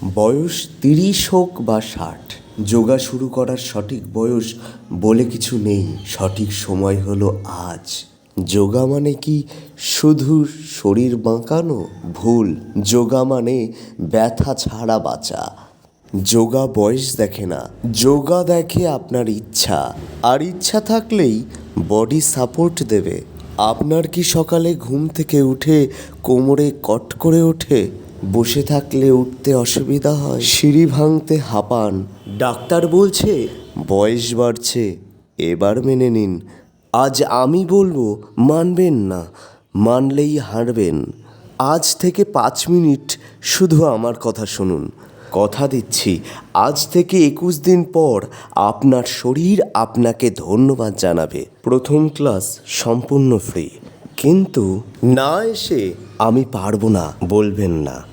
বয়স ৩০ হোক বা ৬০, যোগা শুরু করার সঠিক বয়স বলে কিছু নেই। সঠিক সময় হলো আজ। যোগা মানে কি শুধু শরীর বাঁকানো? ভুল। যোগা মানে ব্যথা ছাড়া বাঁচা। যোগা বয়স দেখে না, যোগা দেখে আপনার ইচ্ছা, আর ইচ্ছা থাকলেই বডি সাপোর্ট দেবে। আপনার কি সকালে ঘুম থেকে উঠে কোমরে কট করে ওঠে? বসে থাকলে উঠতে অসুবিধা হয়, সিঁড়ি ভাঙতে হাঁপান, ডাক্তার বলছে বয়স বাড়ছে, এবার মেনে নিন। আজ আমি বলবো, মানবেন না, মানলেই হারবেন। আজ থেকে ৫ মিনিট শুধু আমার কথা শুনুন। কথা দিচ্ছি, আজ থেকে ২১ দিন পর আপনার শরীর আপনাকে ধন্যবাদ জানাবে। প্রথম ক্লাস সম্পূর্ণ ফ্রি, কিন্তু না এসে আমি পারবো না বলবেন না।